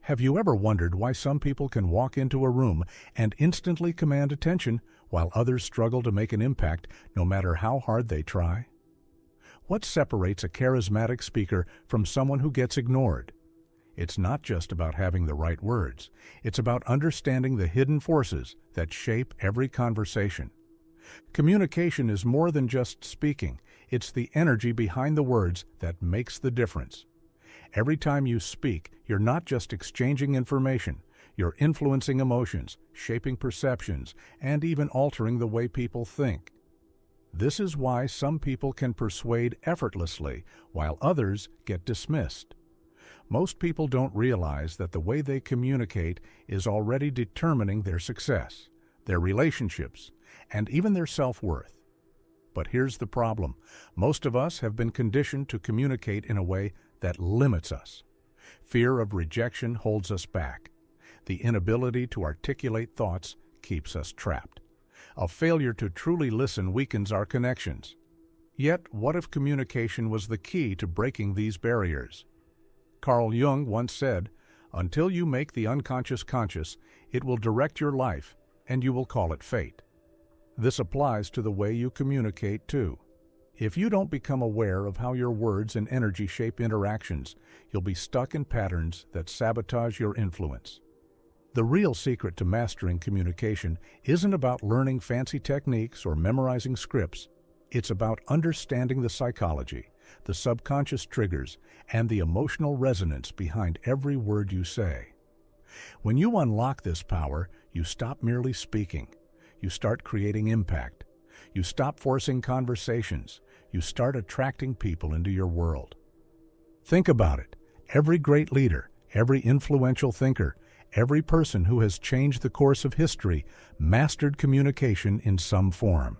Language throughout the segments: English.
Have you ever wondered why some people can walk into a room and instantly command attention while others struggle to make an impact no matter how hard they try? What separates a charismatic speaker from someone who gets ignored? It's not just about having the right words. It's about understanding the hidden forces that shape every conversation. Communication is more than just speaking. It's the energy behind the words that makes the difference. Every time you speak, you're not just exchanging information. You're influencing emotions, shaping perceptions, and even altering the way people think. This is why some people can persuade effortlessly, while others get dismissed. Most people don't realize that the way they communicate is already determining their success, their relationships, and even their self-worth. But here's the problem. Most of us have been conditioned to communicate in a way that limits us. Fear of rejection holds us back. The inability to articulate thoughts keeps us trapped. A failure to truly listen weakens our connections. Yet, what if communication was the key to breaking these barriers? Carl Jung once said, "Until you make the unconscious conscious, it will direct your life, and you will call it fate." This applies to the way you communicate, too. If you don't become aware of how your words and energy shape interactions, you'll be stuck in patterns that sabotage your influence. The real secret to mastering communication isn't about learning fancy techniques or memorizing scripts. It's about understanding the psychology, the subconscious triggers, and the emotional resonance behind every word you say. When you unlock this power, you stop merely speaking. You start creating impact. You stop forcing conversations. You start attracting people into your world. Think about it. Every great leader, every influential thinker, every person who has changed the course of history mastered communication in some form.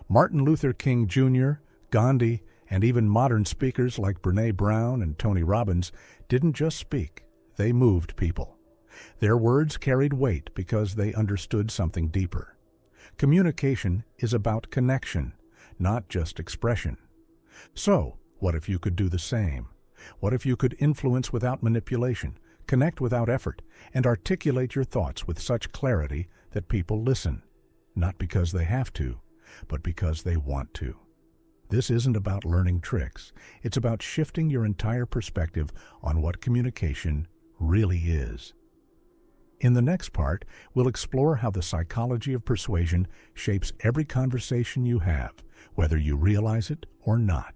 Martin Luther King Jr., Gandhi, and even modern speakers like Brené Brown and Tony Robbins didn't just speak, they moved people. Their words carried weight because they understood something deeper. Communication is about connection, not just expression. So, what if you could do the same? What if you could influence without manipulation, connect without effort, and articulate your thoughts with such clarity that people listen, not because they have to, but because they want to? This isn't about learning tricks. It's about shifting your entire perspective on what communication really is. In the next part, we'll explore how the psychology of persuasion shapes every conversation you have, whether you realize it or not.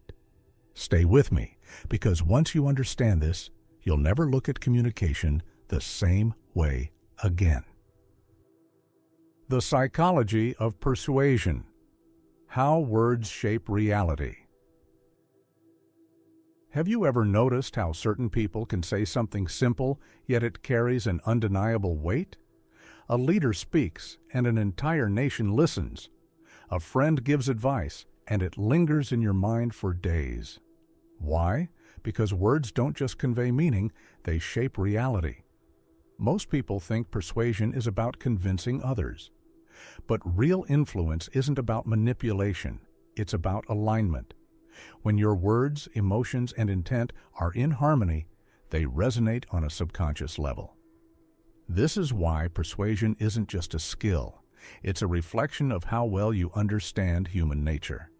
Stay with me, because once you understand this, you'll never look at communication the same way again. The psychology of persuasion. How words shape reality. Have you ever noticed how certain people can say something simple, yet it carries an undeniable weight? A leader speaks, and an entire nation listens. A friend gives advice, and it lingers in your mind for days. Why? Because words don't just convey meaning, they shape reality. Most people think persuasion is about convincing others. But real influence isn't about manipulation, it's about alignment. When your words, emotions, and intent are in harmony, they resonate on a subconscious level. This is why persuasion isn't just a skill, it's a reflection of how well you understand human nature.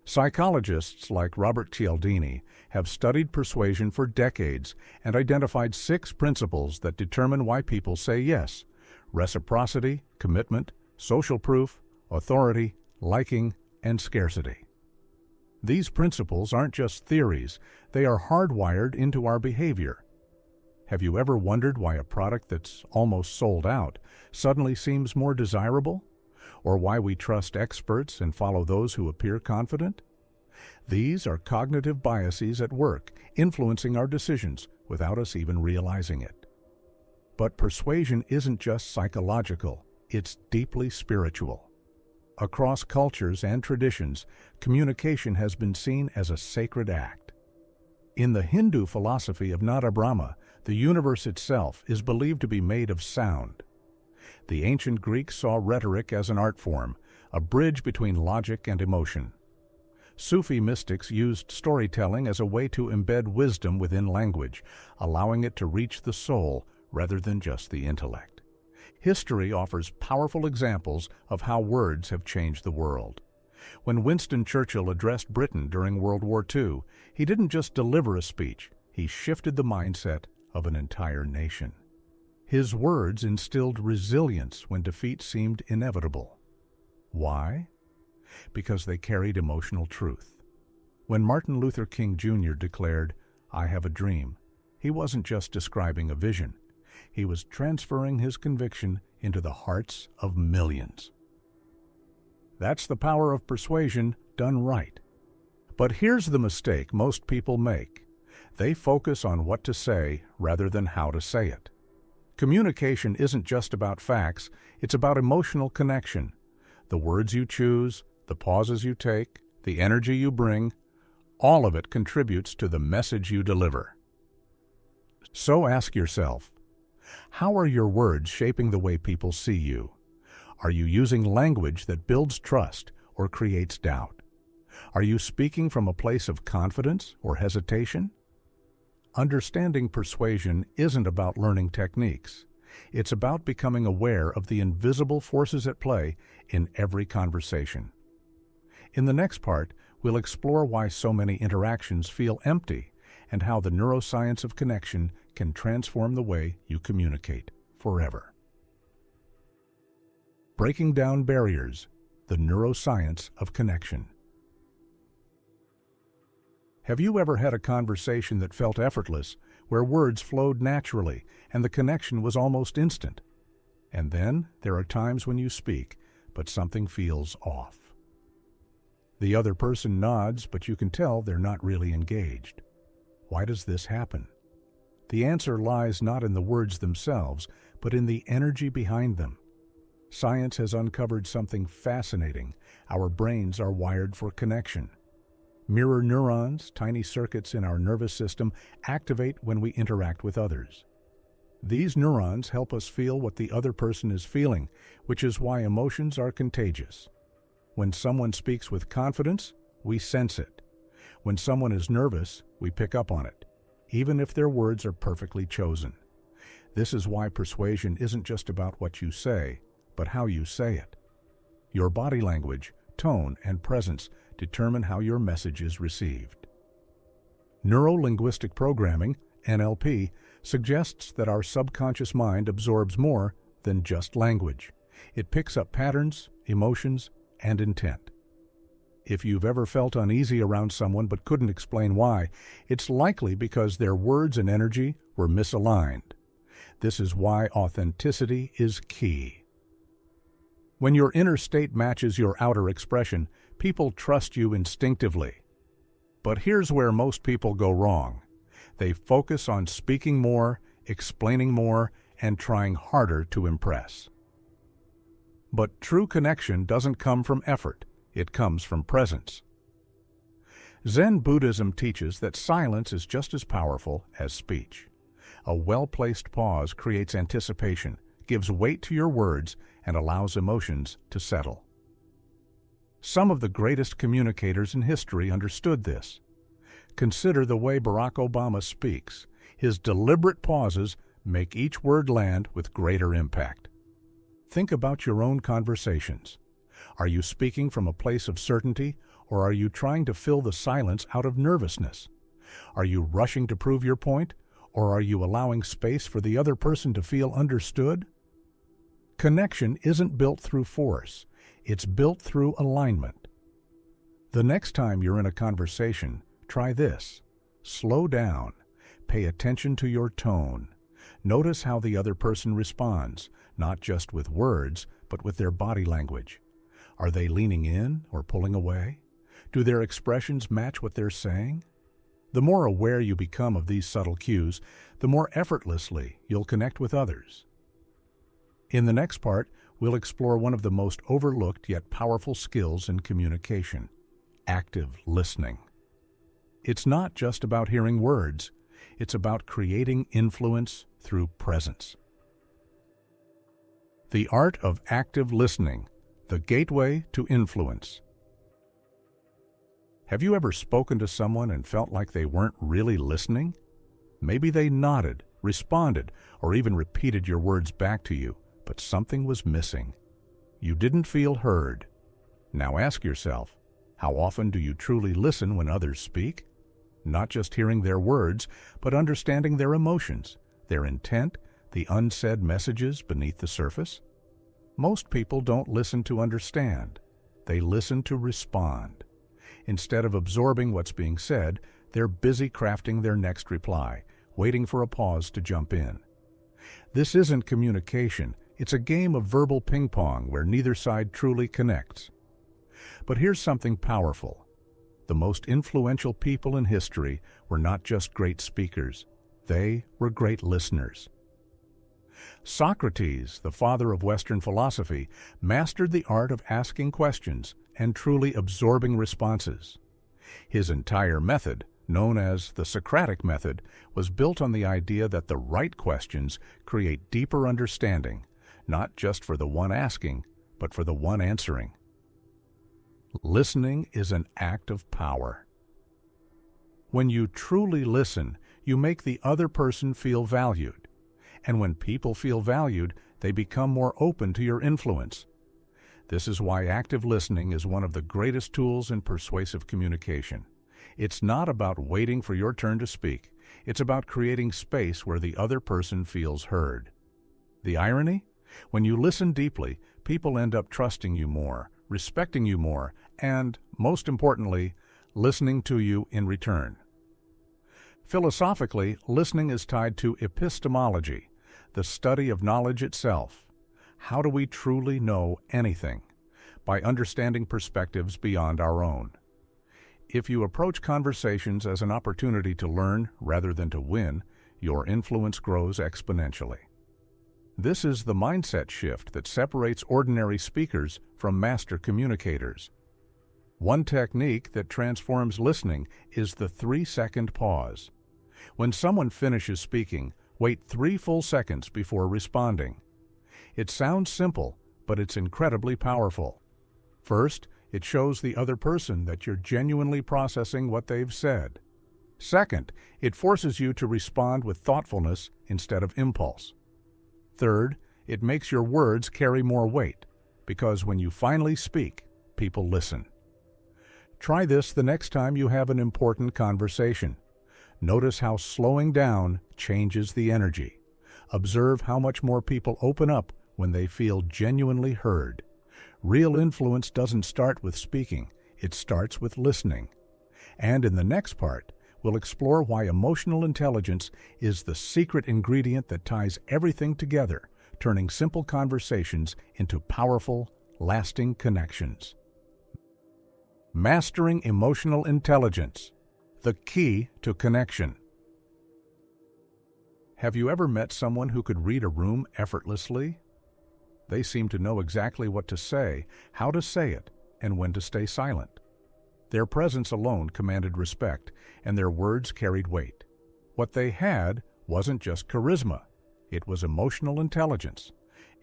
Psychologists like Robert Cialdini have studied persuasion for decades and identified 6 principles that determine why people say yes: reciprocity, commitment, social proof, authority, liking, and scarcity. These principles aren't just theories, they are hardwired into our behavior. Have you ever wondered why a product that's almost sold out suddenly seems more desirable? Or why we trust experts and follow those who appear confident? These are cognitive biases at work, influencing our decisions without us even realizing it. But persuasion isn't just psychological, it's deeply spiritual. Across cultures and traditions, communication has been seen as a sacred act. In the Hindu philosophy of Nada Brahma, the universe itself is believed to be made of sound. The ancient Greeks saw rhetoric as an art form, a bridge between logic and emotion. Sufi mystics used storytelling as a way to embed wisdom within language, allowing it to reach the soul rather than just the intellect. History offers powerful examples of how words have changed the world. When Winston Churchill addressed Britain during World War II, he didn't just deliver a speech, he shifted the mindset of an entire nation. His words instilled resilience when defeat seemed inevitable. Why? Because they carried emotional truth. When Martin Luther King Jr. declared, "I have a dream," he wasn't just describing a vision. He was transferring his conviction into the hearts of millions. That's the power of persuasion done right. But here's the mistake most people make. They focus on what to say rather than how to say it. Communication isn't just about facts, it's about emotional connection. The words you choose, the pauses you take, the energy you bring, all of it contributes to the message you deliver. So ask yourself, how are your words shaping the way people see you? Are you using language that builds trust or creates doubt? Are you speaking from a place of confidence or hesitation? Understanding persuasion isn't about learning techniques. It's about becoming aware of the invisible forces at play in every conversation. In the next part, we'll explore why so many interactions feel empty and how the neuroscience of connection can transform the way you communicate forever. Breaking down barriers, the neuroscience of connection. Have you ever had a conversation that felt effortless, where words flowed naturally and the connection was almost instant? And then there are times when you speak, but something feels off. The other person nods, but you can tell they're not really engaged. Why does this happen? The answer lies not in the words themselves, but in the energy behind them. Science has uncovered something fascinating. Our brains are wired for connection. Mirror neurons, tiny circuits in our nervous system, activate when we interact with others. These neurons help us feel what the other person is feeling, which is why emotions are contagious. When someone speaks with confidence, we sense it. When someone is nervous, we pick up on it, even if their words are perfectly chosen. This is why persuasion isn't just about what you say, but how you say it. Your body language, tone, and presence determine how your message is received. Neuro-linguistic programming, NLP, suggests that our subconscious mind absorbs more than just language. It picks up patterns, emotions, and intent. If you've ever felt uneasy around someone but couldn't explain why, it's likely because their words and energy were misaligned. This is why authenticity is key. When your inner state matches your outer expression, people trust you instinctively. But here's where most people go wrong. They focus on speaking more, explaining more, and trying harder to impress. But true connection doesn't come from effort. It comes from presence. Zen Buddhism teaches that silence is just as powerful as speech. A well-placed pause creates anticipation, gives weight to your words, and allows emotions to settle. Some of the greatest communicators in history understood this. Consider the way Barack Obama speaks. His deliberate pauses make each word land with greater impact. Think about your own conversations. Are you speaking from a place of certainty, or are you trying to fill the silence out of nervousness? Are you rushing to prove your point, or are you allowing space for the other person to feel understood? Connection isn't built through force. It's built through alignment. The next time you're in a conversation, try this. Slow down. Pay attention to your tone. Notice how the other person responds, not just with words, but with their body language. Are they leaning in or pulling away? Do their expressions match what they're saying? The more aware you become of these subtle cues, the more effortlessly you'll connect with others. In the next part, we'll explore one of the most overlooked yet powerful skills in communication: active listening. It's not just about hearing words, it's about creating influence through presence. The art of active listening, the gateway to influence. Have you ever spoken to someone and felt like they weren't really listening? Maybe they nodded, responded, or even repeated your words back to you, but something was missing. You didn't feel heard. Now ask yourself, how often do you truly listen when others speak? Not just hearing their words, but understanding their emotions, their intent, the unsaid messages beneath the surface? Most people don't listen to understand. They listen to respond. Instead of absorbing what's being said, they're busy crafting their next reply, waiting for a pause to jump in. This isn't communication. It's a game of verbal ping-pong where neither side truly connects. But here's something powerful. The most influential people in history were not just great speakers. They were great listeners. Socrates, the father of Western philosophy, mastered the art of asking questions and truly absorbing responses. His entire method, known as the Socratic method, was built on the idea that the right questions create deeper understanding, not just for the one asking, but for the one answering. Listening is an act of power. When you truly listen, you make the other person feel valued. And when people feel valued, they become more open to your influence. This is why active listening is one of the greatest tools in persuasive communication. It's not about waiting for your turn to speak. It's about creating space where the other person feels heard. The irony? When you listen deeply, people end up trusting you more, respecting you more, and, most importantly, listening to you in return. Philosophically, listening is tied to epistemology, the study of knowledge itself. How do we truly know anything? By understanding perspectives beyond our own. If you approach conversations as an opportunity to learn rather than to win, your influence grows exponentially. This is the mindset shift that separates ordinary speakers from master communicators. One technique that transforms listening is the 3-second pause. When someone finishes speaking, wait 3 full seconds before responding. It sounds simple, but it's incredibly powerful. First, it shows the other person that you're genuinely processing what they've said. Second, it forces you to respond with thoughtfulness instead of impulse. Third, it makes your words carry more weight, because when you finally speak, people listen. Try this the next time you have an important conversation. Notice how slowing down changes the energy. Observe how much more people open up when they feel genuinely heard. Real influence doesn't start with speaking, it starts with listening. And in the next part, we'll explore why emotional intelligence is the secret ingredient that ties everything together, turning simple conversations into powerful, lasting connections. Mastering emotional intelligence, the key to connection. Have you ever met someone who could read a room effortlessly? They seem to know exactly what to say, how to say it, and when to stay silent. Their presence alone commanded respect, and their words carried weight. What they had wasn't just charisma, it was emotional intelligence.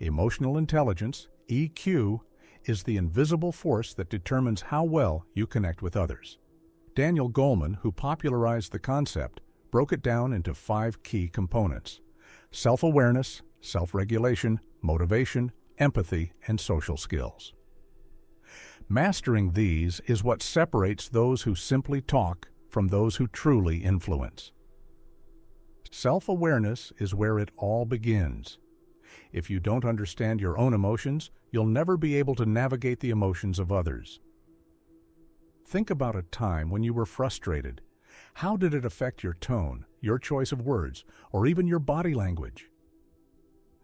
Emotional intelligence, EQ, is the invisible force that determines how well you connect with others. Daniel Goleman, who popularized the concept, broke it down into 5 key components: self-awareness, self-regulation, motivation, empathy, and social skills. Mastering these is what separates those who simply talk from those who truly influence. Self-awareness is where it all begins. If you don't understand your own emotions, you'll never be able to navigate the emotions of others. Think about a time when you were frustrated. How did it affect your tone, your choice of words, or even your body language?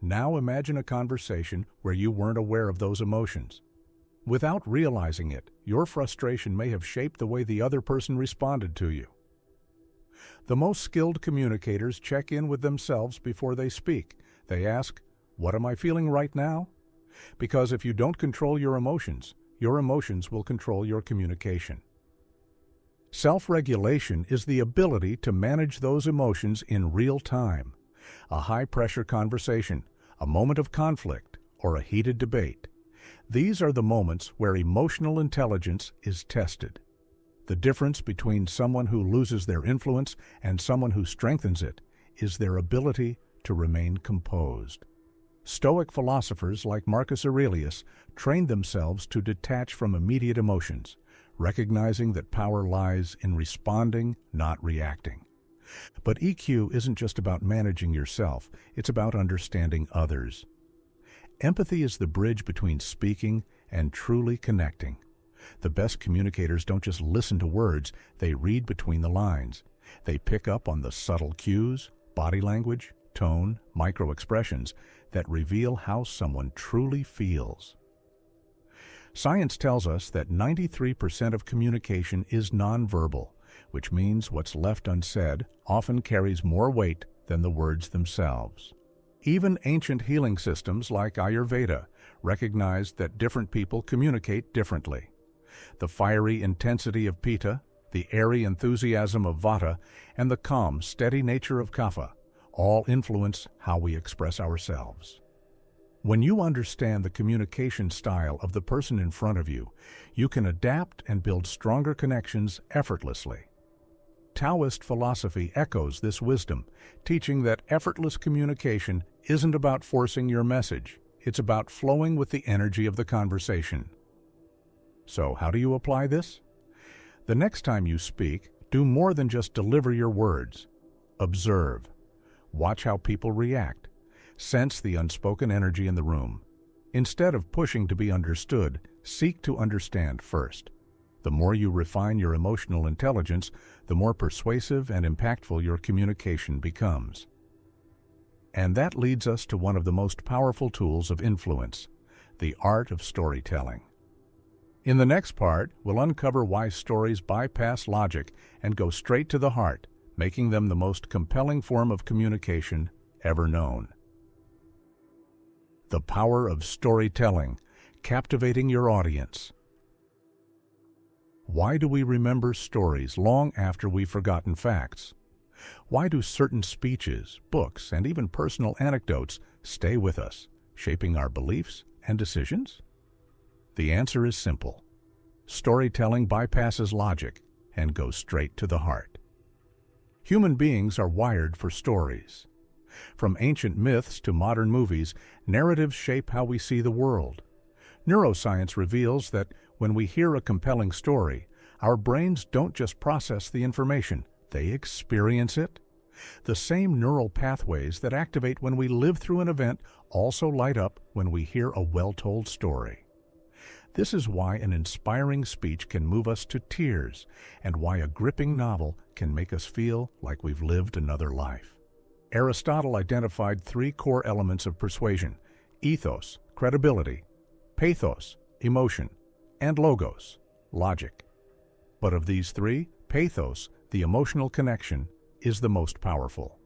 Now imagine a conversation where you weren't aware of those emotions. Without realizing it, your frustration may have shaped the way the other person responded to you. The most skilled communicators check in with themselves before they speak. They ask, "What am I feeling right now?" Because if you don't control your emotions will control your communication. Self-regulation is the ability to manage those emotions in real time. A high-pressure conversation, a moment of conflict, or a heated debate. These are the moments where emotional intelligence is tested. The difference between someone who loses their influence and someone who strengthens it is their ability to remain composed. Stoic philosophers like Marcus Aurelius trained themselves to detach from immediate emotions, recognizing that power lies in responding, not reacting. But EQ isn't just about managing yourself, it's about understanding others. Empathy is the bridge between speaking and truly connecting. The best communicators don't just listen to words, they read between the lines. They pick up on the subtle cues, body language, tone, micro-expressions that reveal how someone truly feels. Science tells us that 93% of communication is nonverbal, which means what's left unsaid often carries more weight than the words themselves. Even ancient healing systems like Ayurveda recognized that different people communicate differently. The fiery intensity of Pitta, the airy enthusiasm of Vata, and the calm, steady nature of Kapha all influence how we express ourselves. When you understand the communication style of the person in front of you, you can adapt and build stronger connections effortlessly. Taoist philosophy echoes this wisdom, teaching that effortless communication isn't about forcing your message, it's about flowing with the energy of the conversation. So, how do you apply this? The next time you speak, do more than just deliver your words. Observe. Watch how people react. Sense the unspoken energy in the room. Instead of pushing to be understood, seek to understand first. The more you refine your emotional intelligence, the more persuasive and impactful your communication becomes. And that leads us to one of the most powerful tools of influence, the art of storytelling. In the next part, we'll uncover why stories bypass logic and go straight to the heart, making them the most compelling form of communication ever known. The power of storytelling, captivating your audience. Why do we remember stories long after we've forgotten facts? Why do certain speeches, books, and even personal anecdotes stay with us, shaping our beliefs and decisions? The answer is simple. Storytelling bypasses logic and goes straight to the heart. Human beings are wired for stories. From ancient myths to modern movies, narratives shape how we see the world. Neuroscience reveals that when we hear a compelling story, our brains don't just process the information, they experience it. The same neural pathways that activate when we live through an event also light up when we hear a well-told story. This is why an inspiring speech can move us to tears, and why a gripping novel can make us feel like we've lived another life. Aristotle identified three core elements of persuasion: ethos, credibility; pathos, emotion; and logos, logic. But of these three, pathos, the emotional connection, is the most powerful.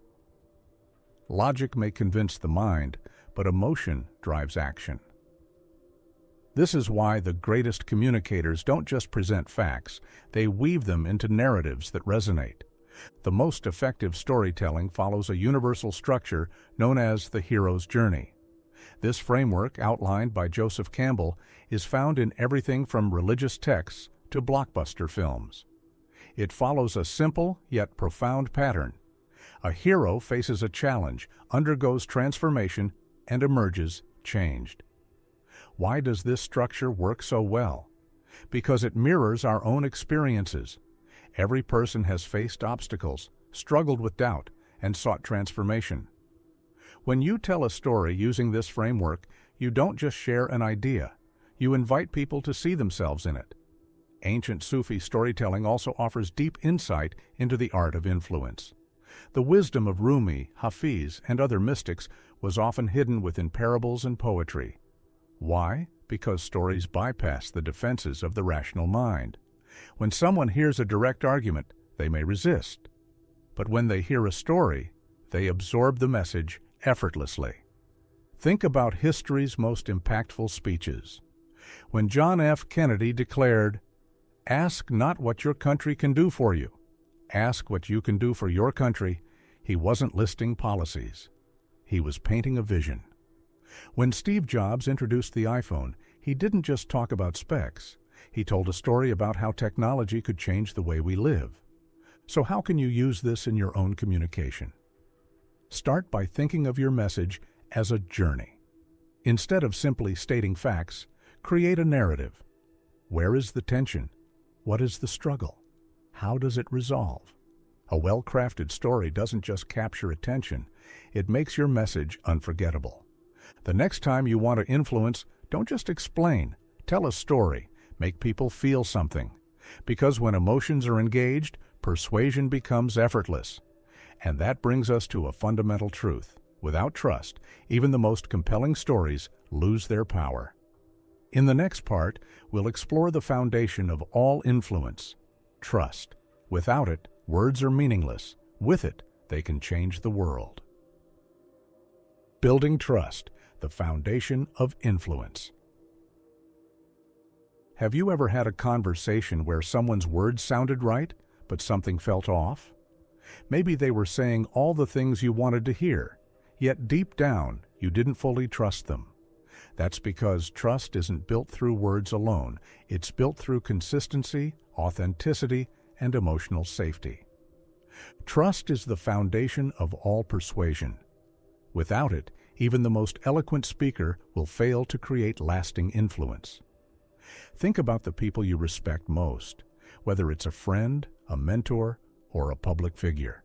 Logic may convince the mind, but emotion drives action. This is why the greatest communicators don't just present facts, they weave them into narratives that resonate. The most effective storytelling follows a universal structure known as the hero's journey. This framework, outlined by Joseph Campbell, is found in everything from religious texts to blockbuster films. It follows a simple yet profound pattern. A hero faces a challenge, undergoes transformation, and emerges changed. Why does this structure work so well? Because it mirrors our own experiences. Every person has faced obstacles, struggled with doubt, and sought transformation. When you tell a story using this framework, you don't just share an idea, you invite people to see themselves in it. Ancient Sufi storytelling also offers deep insight into the art of influence. The wisdom of Rumi, Hafiz, and other mystics was often hidden within parables and poetry. Why? Because stories bypass the defenses of the rational mind. When someone hears a direct argument, they may resist. But when they hear a story, they absorb the message effortlessly. Think about history's most impactful speeches. When John F. Kennedy declared, "Ask not what your country can do for you. Ask what you can do for your country," he wasn't listing policies. He was painting a vision. When Steve Jobs introduced the iPhone, he didn't just talk about specs. He told a story about how technology could change the way we live. So how can you use this in your own communication? Start by thinking of your message as a journey. Instead of simply stating facts, create a narrative. Where is the tension? What is the struggle? How does it resolve? A well-crafted story doesn't just capture attention, it makes your message unforgettable. The next time you want to influence, don't just explain, tell a story, make people feel something. Because when emotions are engaged, persuasion becomes effortless. And that brings us to a fundamental truth. Without trust, even the most compelling stories lose their power. In the next part, we'll explore the foundation of all influence, trust. Without it, words are meaningless. With it, they can change the world. Building trust, the foundation of influence. Have you ever had a conversation where someone's words sounded right, but something felt off? Maybe they were saying all the things you wanted to hear, yet deep down, you didn't fully trust them. That's because trust isn't built through words alone. It's built through consistency, authenticity, and emotional safety. Trust is the foundation of all persuasion. Without it, even the most eloquent speaker will fail to create lasting influence. Think about the people you respect most, whether it's a friend, a mentor, or a public figure.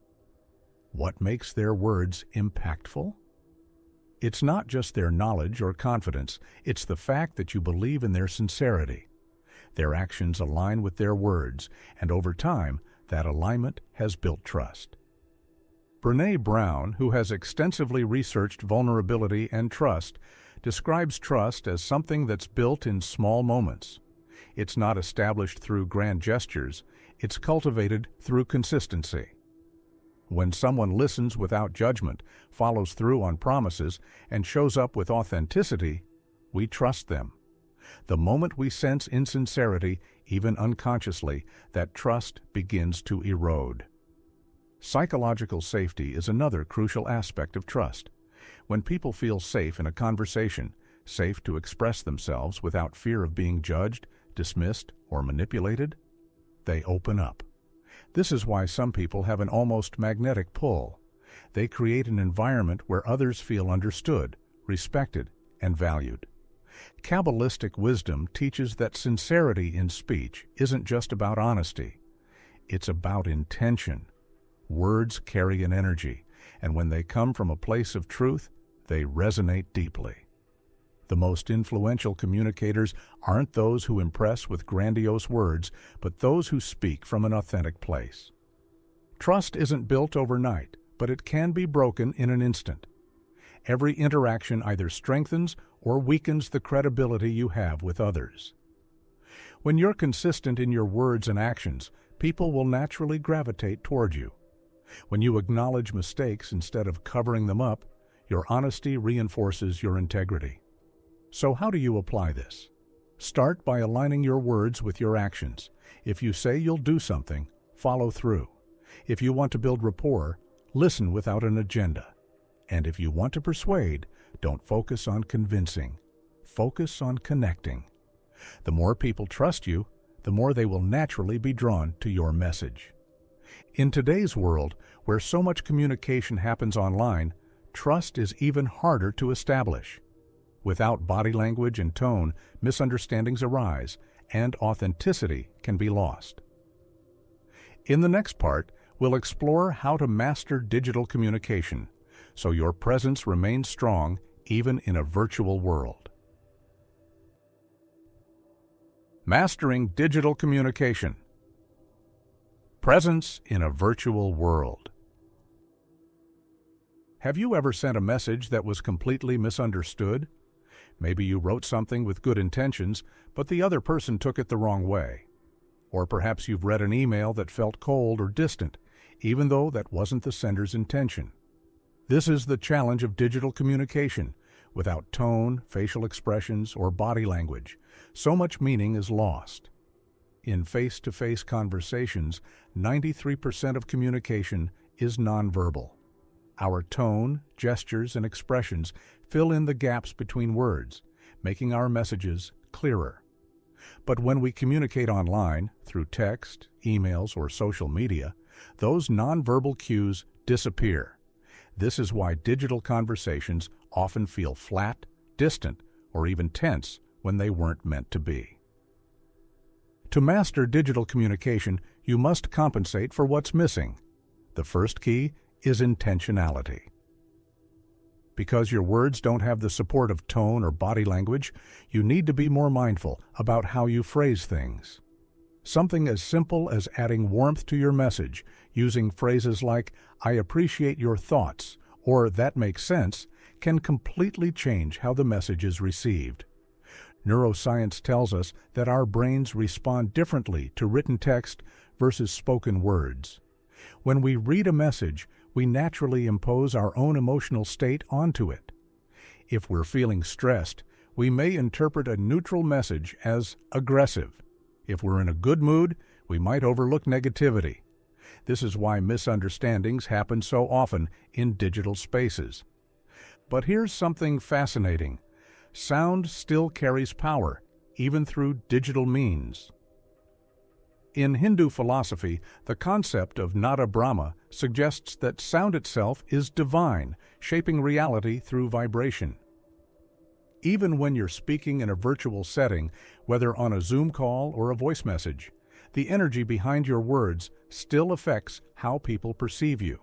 What makes their words impactful? It's not just their knowledge or confidence, it's the fact that you believe in their sincerity. Their actions align with their words, and over time, that alignment has built trust. Brené Brown, who has extensively researched vulnerability and trust, describes trust as something that's built in small moments. It's not established through grand gestures, it's cultivated through consistency. When someone listens without judgment, follows through on promises, and shows up with authenticity, we trust them. The moment we sense insincerity, even unconsciously, that trust begins to erode. Psychological safety is another crucial aspect of trust. When people feel safe in a conversation, safe to express themselves without fear of being judged, dismissed, or manipulated, they open up. This is why some people have an almost magnetic pull. They create an environment where others feel understood, respected, and valued. Kabbalistic wisdom teaches that sincerity in speech isn't just about honesty. It's about intention. Words carry an energy, and when they come from a place of truth, they resonate deeply. The most influential communicators aren't those who impress with grandiose words, but those who speak from an authentic place. Trust isn't built overnight, but it can be broken in an instant. Every interaction either strengthens or weakens the credibility you have with others. When you're consistent in your words and actions, people will naturally gravitate toward you. When you acknowledge mistakes instead of covering them up, your honesty reinforces your integrity. So how do you apply this? Start by aligning your words with your actions. If you say you'll do something, follow through. If you want to build rapport, listen without an agenda. And if you want to persuade, don't focus on convincing. Focus on connecting. The more people trust you, the more they will naturally be drawn to your message. In today's world, where so much communication happens online, trust is even harder to establish. Without body language and tone, misunderstandings arise, and authenticity can be lost. In the next part, we'll explore how to master digital communication, so your presence remains strong even in a virtual world. Mastering digital communication. Presence in a virtual world. Have you ever sent a message that was completely misunderstood? Maybe you wrote something with good intentions, but the other person took it the wrong way. Or perhaps you've read an email that felt cold or distant, even though that wasn't the sender's intention. This is the challenge of digital communication. Without tone, facial expressions, or body language, so much meaning is lost. In face-to-face conversations, 93% of communication is nonverbal. Our tone, gestures, and expressions fill in the gaps between words, making our messages clearer. But when we communicate online, through text, emails, or social media, those nonverbal cues disappear. This is why digital conversations often feel flat, distant, or even tense when they weren't meant to be. To master digital communication, you must compensate for what's missing. The first key is intentionality. Because your words don't have the support of tone or body language, you need to be more mindful about how you phrase things. Something as simple as adding warmth to your message, using phrases like, "I appreciate your thoughts," or "that makes sense," can completely change how the message is received. Neuroscience tells us that our brains respond differently to written text versus spoken words. When we read a message, we naturally impose our own emotional state onto it. If we're feeling stressed, we may interpret a neutral message as aggressive. If we're in a good mood, we might overlook negativity. This is why misunderstandings happen so often in digital spaces. But here's something fascinating. Sound still carries power, even through digital means. In Hindu philosophy, the concept of Nada Brahma suggests that sound itself is divine, shaping reality through vibration. Even when you're speaking in a virtual setting, whether on a Zoom call or a voice message, the energy behind your words still affects how people perceive you.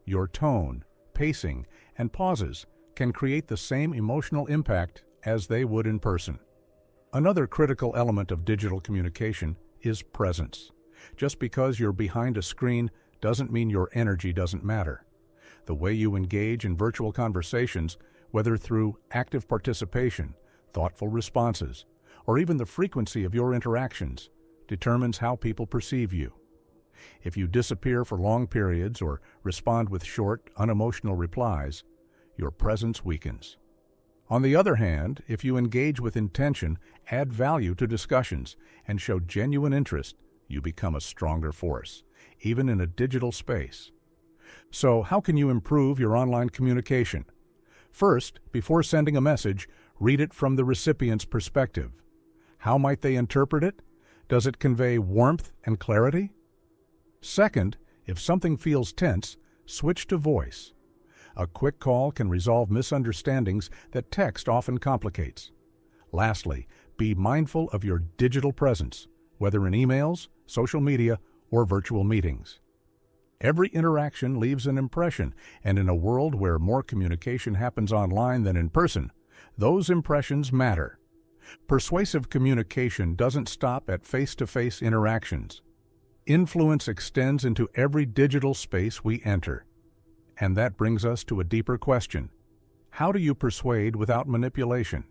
Your tone, pacing, and pauses can create the same emotional impact as they would in person. Another critical element of digital communication is presence. Just because you're behind a screen doesn't mean your energy doesn't matter. The way you engage in virtual conversations, whether through active participation, thoughtful responses, or even the frequency of your interactions, determines how people perceive you. If you disappear for long periods or respond with short, unemotional replies, your presence weakens. On the other hand, if you engage with intention, add value to discussions, and show genuine interest, you become a stronger force, even in a digital space. So, how can you improve your online communication? First, before sending a message, read it from the recipient's perspective. How might they interpret it? Does it convey warmth and clarity? Second, if something feels tense, switch to voice. A quick call can resolve misunderstandings that text often complicates. Lastly, be mindful of your digital presence, whether in emails, social media, or virtual meetings. Every interaction leaves an impression, and in a world where more communication happens online than in person, those impressions matter. Persuasive communication doesn't stop at face-to-face interactions. Influence extends into every digital space we enter. And that brings us to a deeper question. How do you persuade without manipulation?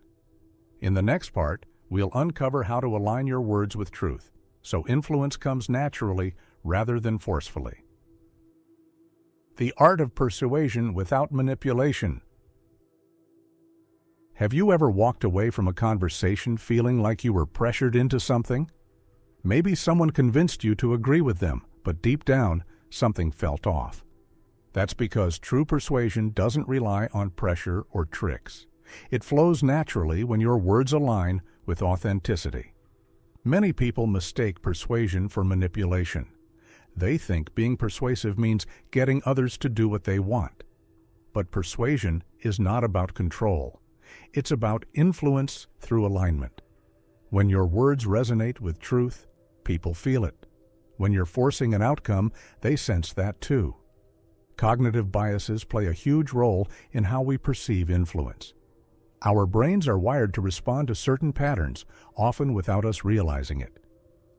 In the next part, we'll uncover how to align your words with truth, so influence comes naturally rather than forcefully. The art of persuasion without manipulation. Have you ever walked away from a conversation feeling like you were pressured into something? Maybe someone convinced you to agree with them, but deep down, something felt off. That's because true persuasion doesn't rely on pressure or tricks. It flows naturally when your words align with authenticity. Many people mistake persuasion for manipulation. They think being persuasive means getting others to do what they want. But persuasion is not about control. It's about influence through alignment. When your words resonate with truth, people feel it. When you're forcing an outcome, they sense that too. Cognitive biases play a huge role in how we perceive influence. Our brains are wired to respond to certain patterns, often without us realizing it.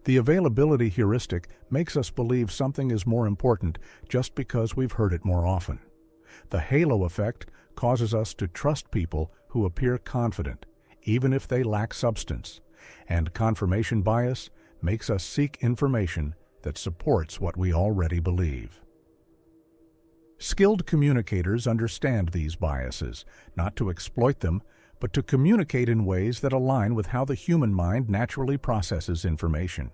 The availability heuristic makes us believe something is more important just because we've heard it more often. The halo effect causes us to trust people who appear confident, even if they lack substance. And confirmation bias makes us seek information that supports what we already believe. Skilled communicators understand these biases, not to exploit them, but to communicate in ways that align with how the human mind naturally processes information.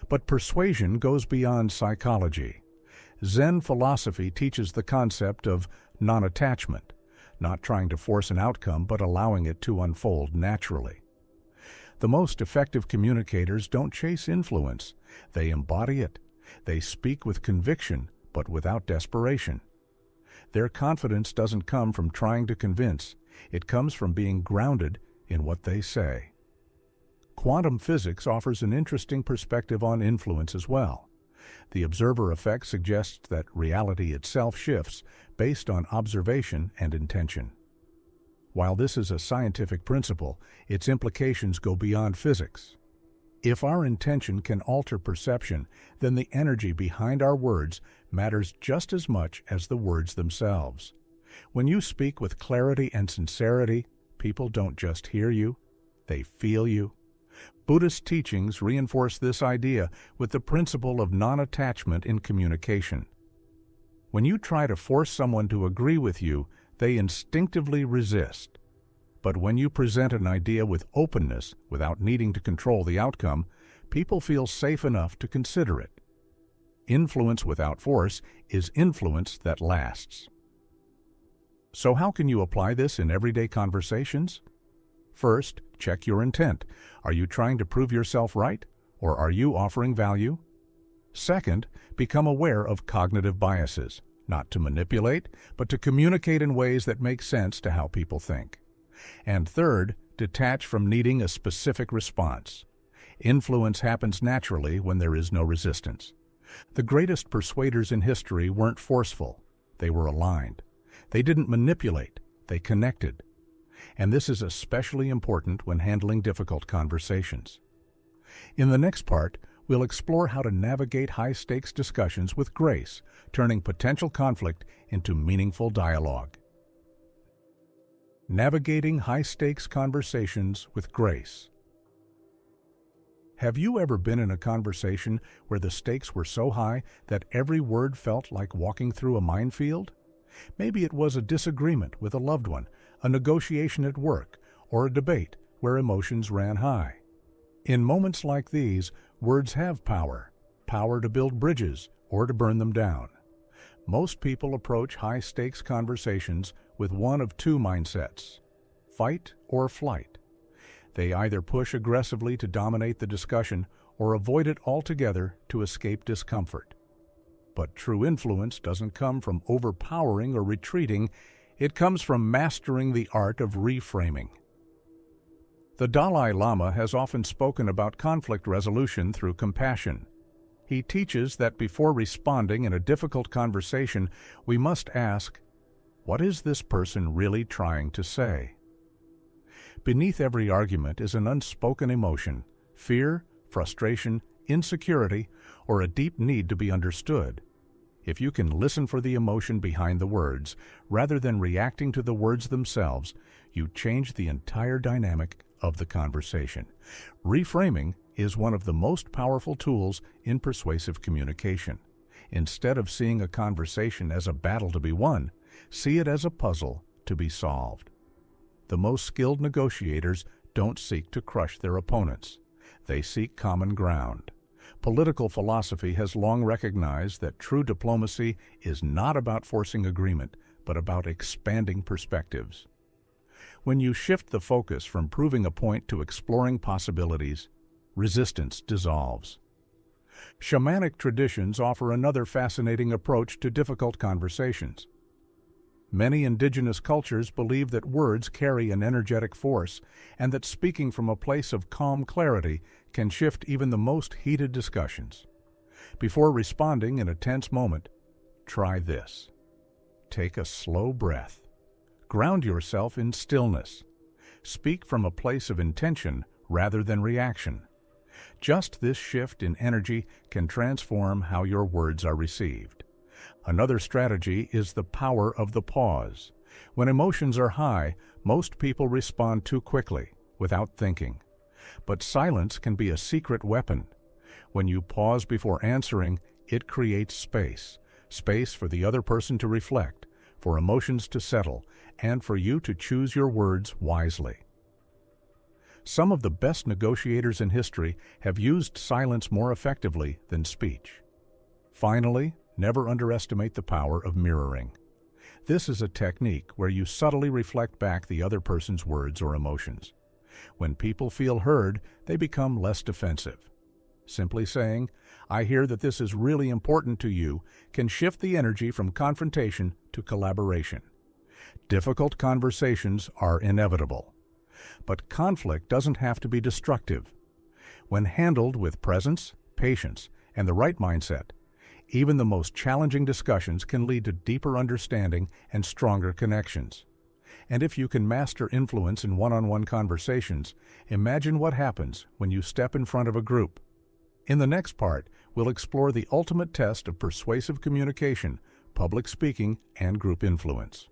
But persuasion goes beyond psychology. Zen philosophy teaches the concept of non-attachment, not trying to force an outcome but allowing it to unfold naturally. The most effective communicators don't chase influence. They embody it. They speak with conviction, but without desperation. Their confidence doesn't come from trying to convince. It comes from being grounded in what they say. Quantum physics offers an interesting perspective on influence as well. The observer effect suggests that reality itself shifts based on observation and intention. While this is a scientific principle, its implications go beyond physics. If our intention can alter perception, then the energy behind our words matters just as much as the words themselves. When you speak with clarity and sincerity, people don't just hear you, they feel you. Buddhist teachings reinforce this idea with the principle of non-attachment in communication. When you try to force someone to agree with you, they instinctively resist. But when you present an idea with openness, without needing to control the outcome, people feel safe enough to consider it. Influence without force is influence that lasts. So how can you apply this in everyday conversations? First, check your intent. Are you trying to prove yourself right, or are you offering value? Second, become aware of cognitive biases, not to manipulate, but to communicate in ways that make sense to how people think. And third, detach from needing a specific response. Influence happens naturally when there is no resistance. The greatest persuaders in history weren't forceful. They were aligned. They didn't manipulate. They connected. And this is especially important when handling difficult conversations. In the next part, we'll explore how to navigate high-stakes discussions with grace, turning potential conflict into meaningful dialogue. Navigating high-stakes conversations with grace. Have you ever been in a conversation where the stakes were so high that every word felt like walking through a minefield? Maybe it was a disagreement with a loved one, a negotiation at work, or a debate where emotions ran high. In moments like these, words have power to build bridges or to burn them down. Most people approach high-stakes conversations with one of two mindsets: fight or flight. They either push aggressively to dominate the discussion or avoid it altogether to escape discomfort. But true influence doesn't come from overpowering or retreating. It comes from mastering the art of reframing. The Dalai Lama has often spoken about conflict resolution through compassion. He teaches that before responding in a difficult conversation, we must ask, what is this person really trying to say? Beneath every argument is an unspoken emotion: fear, frustration, insecurity, or a deep need to be understood. If you can listen for the emotion behind the words, rather than reacting to the words themselves, you change the entire dynamic of the conversation. Reframing is one of the most powerful tools in persuasive communication. Instead of seeing a conversation as a battle to be won, see it as a puzzle to be solved. The most skilled negotiators don't seek to crush their opponents. They seek common ground. Political philosophy has long recognized that true diplomacy is not about forcing agreement, but about expanding perspectives. When you shift the focus from proving a point to exploring possibilities, resistance dissolves. Shamanic traditions offer another fascinating approach to difficult conversations. Many indigenous cultures believe that words carry an energetic force and that speaking from a place of calm clarity can shift even the most heated discussions. Before responding in a tense moment, try this. Take a slow breath. Ground yourself in stillness. Speak from a place of intention rather than reaction. Just this shift in energy can transform how your words are received. Another strategy is the power of the pause. When emotions are high, most people respond too quickly, without thinking. But silence can be a secret weapon. When you pause before answering, it creates space. Space for the other person to reflect, for emotions to settle, and for you to choose your words wisely. Some of the best negotiators in history have used silence more effectively than speech. Finally, never underestimate the power of mirroring. This is a technique where you subtly reflect back the other person's words or emotions. When people feel heard, they become less defensive. Simply saying, "I hear that this is really important to you," can shift the energy from confrontation to collaboration. Difficult conversations are inevitable. But conflict doesn't have to be destructive. When handled with presence, patience, and the right mindset, even the most challenging discussions can lead to deeper understanding and stronger connections. And if you can master influence in one-on-one conversations, imagine what happens when you step in front of a group. In the next part, we'll explore the ultimate test of persuasive communication, public speaking, and group influence.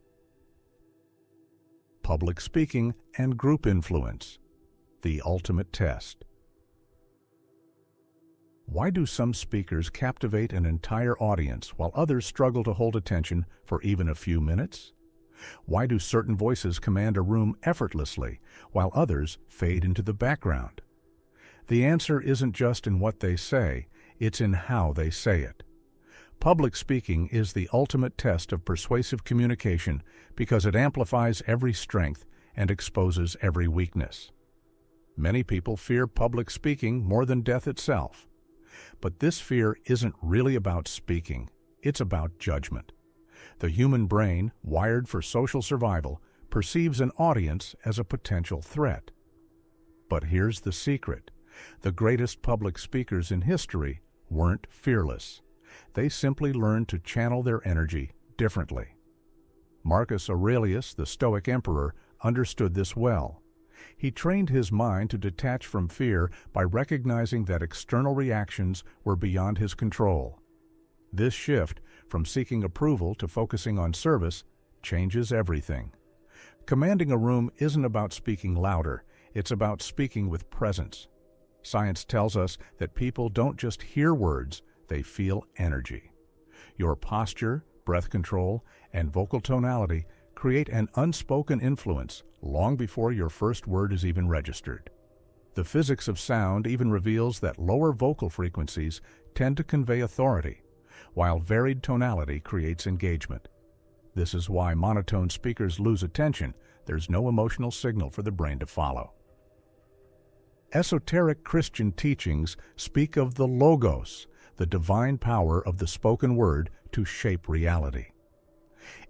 Public speaking and group influence, the ultimate test. Why do some speakers captivate an entire audience while others struggle to hold attention for even a few minutes? Why do certain voices command a room effortlessly while others fade into the background? The answer isn't just in what they say, it's in how they say it. Public speaking is the ultimate test of persuasive communication because it amplifies every strength and exposes every weakness. Many people fear public speaking more than death itself. But this fear isn't really about speaking, it's about judgment. The human brain, wired for social survival, perceives an audience as a potential threat. But here's the secret. The greatest public speakers in history weren't fearless. They simply learned to channel their energy differently. Marcus Aurelius, the Stoic emperor, understood this well. He trained his mind to detach from fear by recognizing that external reactions were beyond his control. This shift, from seeking approval to focusing on service, changes everything. Commanding a room isn't about speaking louder, it's about speaking with presence. Science tells us that people don't just hear words, they feel energy. Your posture, breath control, and vocal tonality create an unspoken influence long before your first word is even registered. The physics of sound even reveals that lower vocal frequencies tend to convey authority, while varied tonality creates engagement. This is why monotone speakers lose attention. There's no emotional signal for the brain to follow. Esoteric Christian teachings speak of the logos, the divine power of the spoken word to shape reality.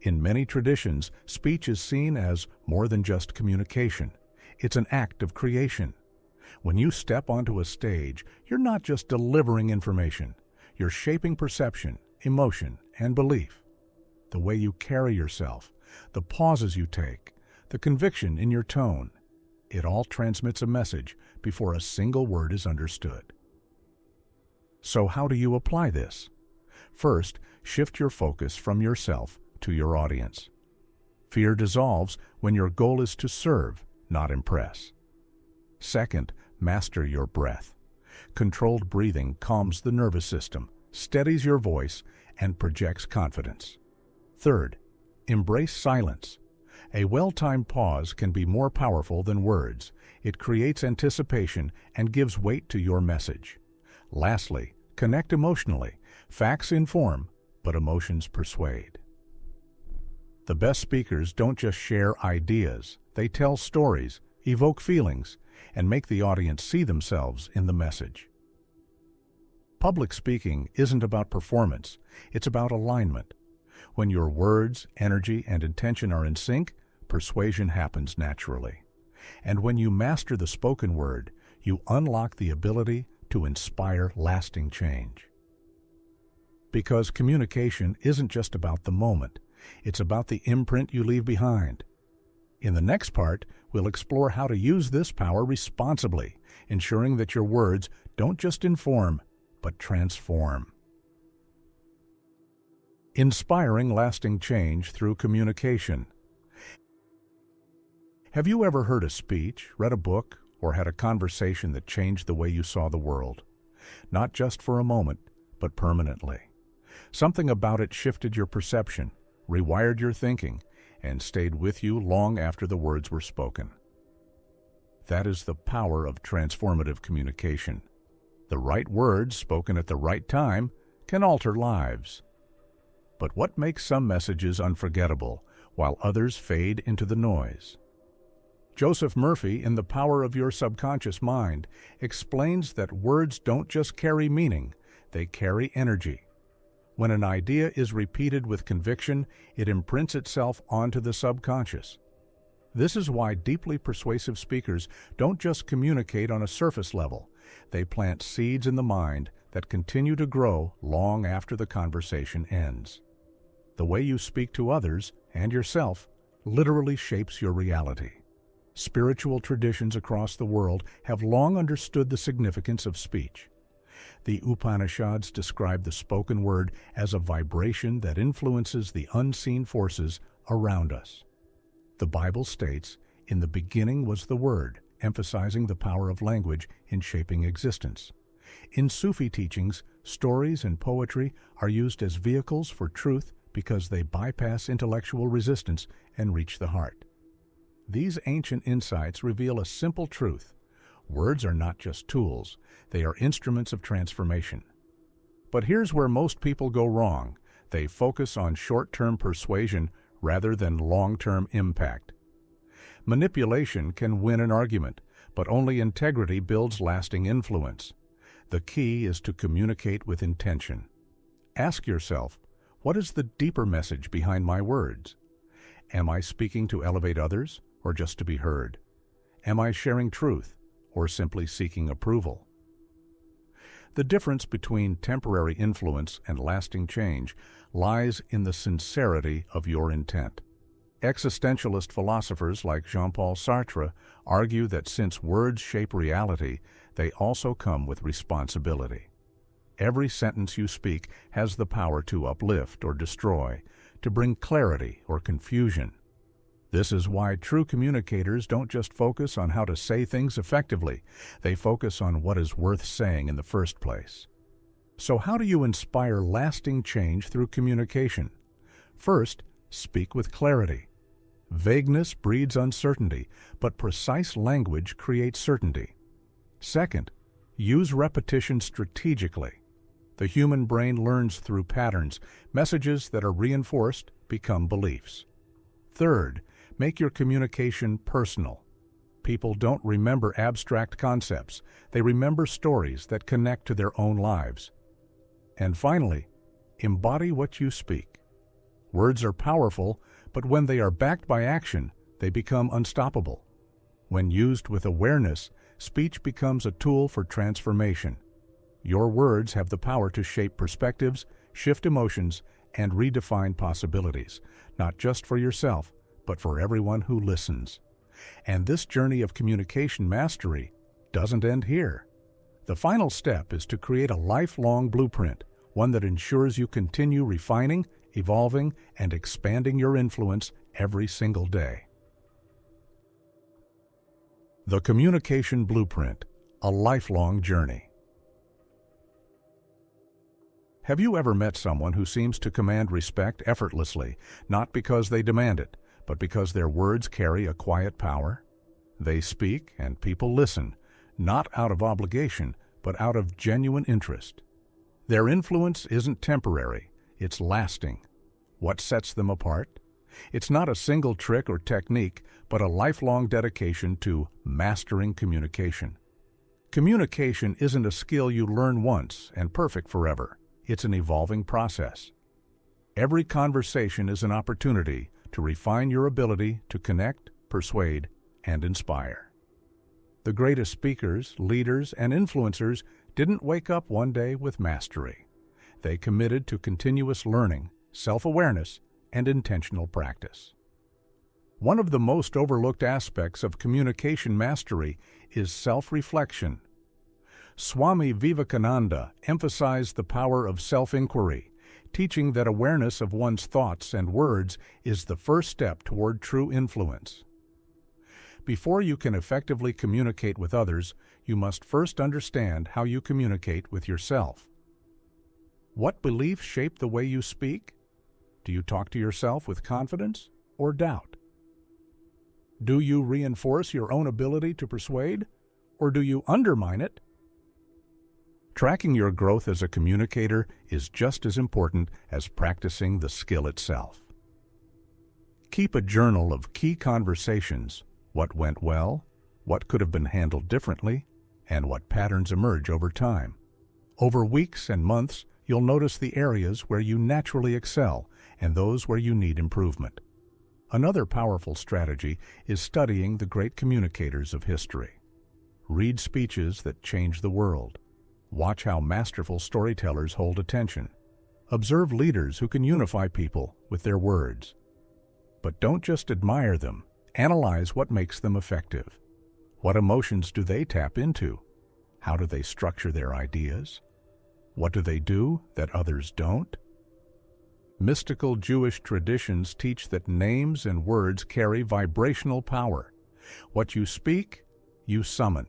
In many traditions, speech is seen as more than just communication. It's an act of creation. When you step onto a stage, you're not just delivering information. You're shaping perception, emotion, and belief. The way you carry yourself, the pauses you take, the conviction in your tone, it all transmits a message before a single word is understood. So how do you apply this? First, shift your focus from yourself to your audience. Fear dissolves when your goal is to serve, not impress. Second, master your breath. Controlled breathing calms the nervous system, steadies your voice, and projects confidence. Third, embrace silence. A well-timed pause can be more powerful than words. It creates anticipation and gives weight to your message. Lastly, connect emotionally. Facts inform, but emotions persuade. The best speakers don't just share ideas. They tell stories, evoke feelings, and make the audience see themselves in the message. Public speaking isn't about performance. It's about alignment. When your words, energy, and intention are in sync, persuasion happens naturally. And when you master the spoken word, you unlock the ability to inspire lasting change. Because communication isn't just about the moment. It's about the imprint you leave behind. In the next part, we'll explore how to use this power responsibly, ensuring that your words don't just inform, but transform. Inspiring lasting change through communication. Have you ever heard a speech, read a book, or had a conversation that changed the way you saw the world? Not just for a moment, but permanently. Something about it shifted your perception, rewired your thinking, and stayed with you long after the words were spoken. That is the power of transformative communication. The right words spoken at the right time can alter lives. But what makes some messages unforgettable while others fade into the noise? Joseph Murphy, in The Power of Your Subconscious Mind, explains that words don't just carry meaning, they carry energy. When an idea is repeated with conviction, it imprints itself onto the subconscious. This is why deeply persuasive speakers don't just communicate on a surface level. They plant seeds in the mind that continue to grow long after the conversation ends. The way you speak to others and yourself literally shapes your reality. Spiritual traditions across the world have long understood the significance of speech. The Upanishads describe the spoken word as a vibration that influences the unseen forces around us. The Bible states, "In the beginning was the Word," emphasizing the power of language in shaping existence. In Sufi teachings, stories and poetry are used as vehicles for truth because they bypass intellectual resistance and reach the heart. These ancient insights reveal a simple truth. Words are not just tools, they are instruments of transformation. But here's where most people go wrong. They focus on short-term persuasion rather than long-term impact. Manipulation can win an argument, but only integrity builds lasting influence. The key is to communicate with intention. Ask yourself, what is the deeper message behind my words? Am I speaking to elevate others or just to be heard? Am I sharing truth or simply seeking approval? The difference between temporary influence and lasting change lies in the sincerity of your intent. Existentialist philosophers like Jean-Paul Sartre argue that since words shape reality, they also come with responsibility. Every sentence you speak has the power to uplift or destroy, to bring clarity or confusion. This is why true communicators don't just focus on how to say things effectively, they focus on what is worth saying in the first place. So how do you inspire lasting change through communication? First, speak with clarity. Vagueness breeds uncertainty, but precise language creates certainty. Second, use repetition strategically. The human brain learns through patterns. Messages that are reinforced become beliefs. Third, make your communication personal. People don't remember abstract concepts. They remember stories that connect to their own lives. And finally, embody what you speak. Words are powerful, but when they are backed by action, they become unstoppable. When used with awareness, speech becomes a tool for transformation. Your words have the power to shape perspectives, shift emotions, and redefine possibilities, not just for yourself, but for everyone who listens. And this journey of communication mastery doesn't end here. The final step is to create a lifelong blueprint, one that ensures you continue refining, evolving, and expanding your influence every single day. The Communication Blueprint, a lifelong journey. Have you ever met someone who seems to command respect effortlessly, not because they demand it, but because their words carry a quiet power? They speak and people listen, not out of obligation, but out of genuine interest. Their influence isn't temporary, it's lasting. What sets them apart? It's not a single trick or technique, but a lifelong dedication to mastering communication. Communication isn't a skill you learn once and perfect forever. It's an evolving process. Every conversation is an opportunity to refine your ability to connect, persuade, and inspire. The greatest speakers, leaders, and influencers didn't wake up one day with mastery. They committed to continuous learning, self-awareness, and intentional practice. One of the most overlooked aspects of communication mastery is self-reflection. Swami Vivekananda emphasized the power of self-inquiry, teaching that awareness of one's thoughts and words is the first step toward true influence. Before you can effectively communicate with others, you must first understand how you communicate with yourself. What beliefs shape the way you speak? Do you talk to yourself with confidence or doubt? Do you reinforce your own ability to persuade, or do you undermine it? Tracking your growth as a communicator is just as important as practicing the skill itself. Keep a journal of key conversations, What went well? What could have been handled differently? And what patterns emerge over time? Over weeks and months, you'll notice the areas where you naturally excel and those where you need improvement. Another powerful strategy is studying the great communicators of history. Read speeches that change the world. Watch how masterful storytellers hold attention. Observe leaders who can unify people with their words. But don't just admire them. Analyze what makes them effective. What emotions do they tap into? How do they structure their ideas? What do they do that others don't? Mystical Jewish traditions teach that names and words carry vibrational power. What you speak, you summon.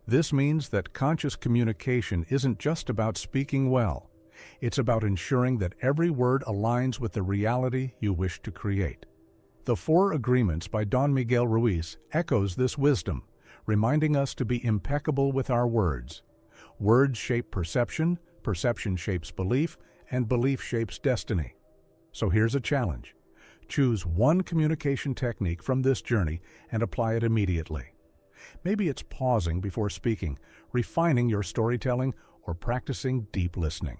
This means that conscious communication isn't just about speaking well. It's about ensuring that every word aligns with the reality you wish to create. The Four Agreements by Don Miguel Ruiz echoes this wisdom, reminding us to be impeccable with our words. Words shape perception, perception shapes belief, and belief shapes destiny. So here's a challenge. Choose one communication technique from this journey and apply it immediately. Maybe it's pausing before speaking, refining your storytelling, or practicing deep listening.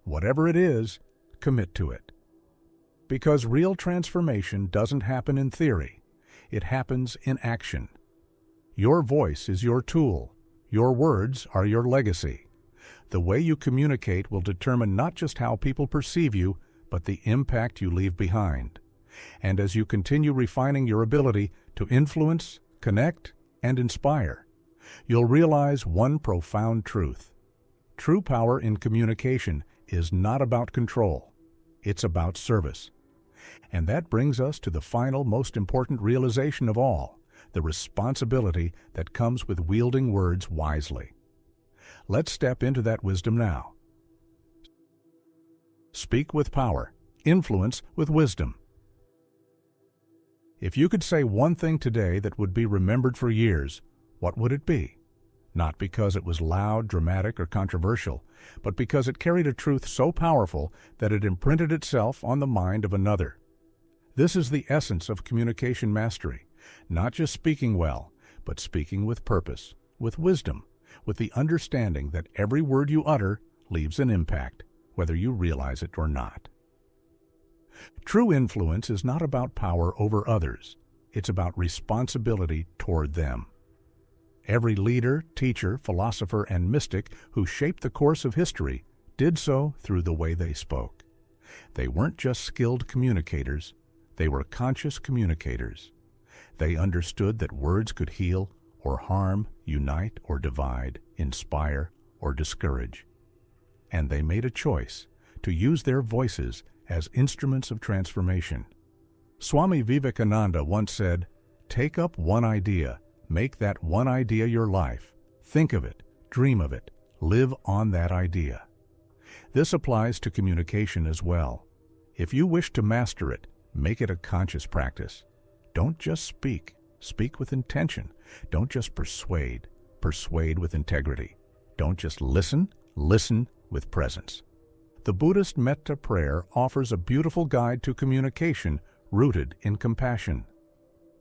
Whatever it is, commit to it. Because real transformation doesn't happen in theory, it happens in action. Your voice is your tool. Your words are your legacy. The way you communicate will determine not just how people perceive you, but the impact you leave behind. And as you continue refining your ability to influence, connect, and inspire, you'll realize one profound truth. True power in communication is not about control. It's about service. And that brings us to the final, most important realization of all, the responsibility that comes with wielding words wisely. Let's step into that wisdom now. Speak with power. Influence with wisdom. If you could say one thing today that would be remembered for years, what would it be? Not because it was loud, dramatic, or controversial, but because it carried a truth so powerful that it imprinted itself on the mind of another. This is the essence of communication mastery, not just speaking well, but speaking with purpose, with wisdom, with the understanding that every word you utter leaves an impact, whether you realize it or not. True influence is not about power over others. It's about responsibility toward them. Every leader, teacher, philosopher, and mystic who shaped the course of history did so through the way they spoke. They weren't just skilled communicators, they were conscious communicators. They understood that words could heal or harm, unite or divide, inspire or discourage. And they made a choice to use their voices as instruments of transformation. Swami Vivekananda once said, "Take up one idea, make that one idea your life. Think of it, dream of it, live on that idea." This applies to communication as well. If you wish to master it, make it a conscious practice. Don't just speak, speak with intention. Don't just persuade, persuade with integrity. Don't just listen, listen with presence. The Buddhist metta prayer offers a beautiful guide to communication rooted in compassion.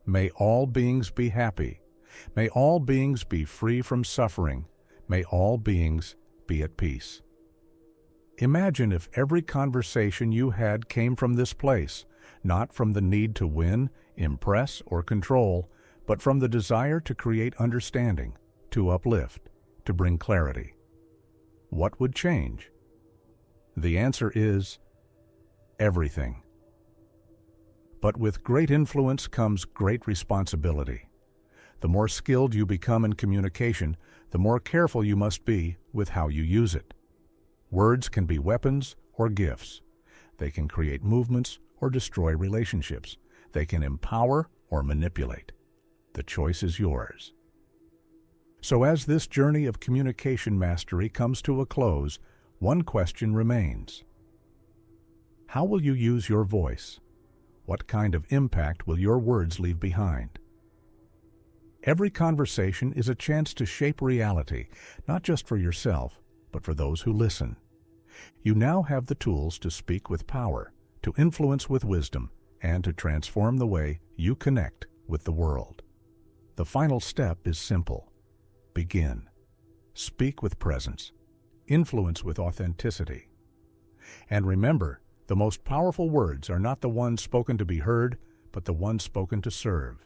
May all beings be happy. May all beings be free from suffering. May all beings be at peace. Imagine if every conversation you had came from this place, not from the need to win, impress, or control, but from the desire to create understanding, to uplift, to bring clarity. What would change? The answer is everything. But with great influence comes great responsibility. The more skilled you become in communication, the more careful you must be with how you use it. Words can be weapons or gifts. They can create movements or destroy relationships. They can empower or manipulate. The choice is yours. So as this journey of communication mastery comes to a close, one question remains. How will you use your voice? What kind of impact will your words leave behind? Every conversation is a chance to shape reality, not just for yourself, but for those who listen. You now have the tools to speak with power, to influence with wisdom, and to transform the way you connect with the world. The final step is simple. Begin. Speak with presence. Influence with authenticity. And remember, the most powerful words are not the ones spoken to be heard, but the ones spoken to serve.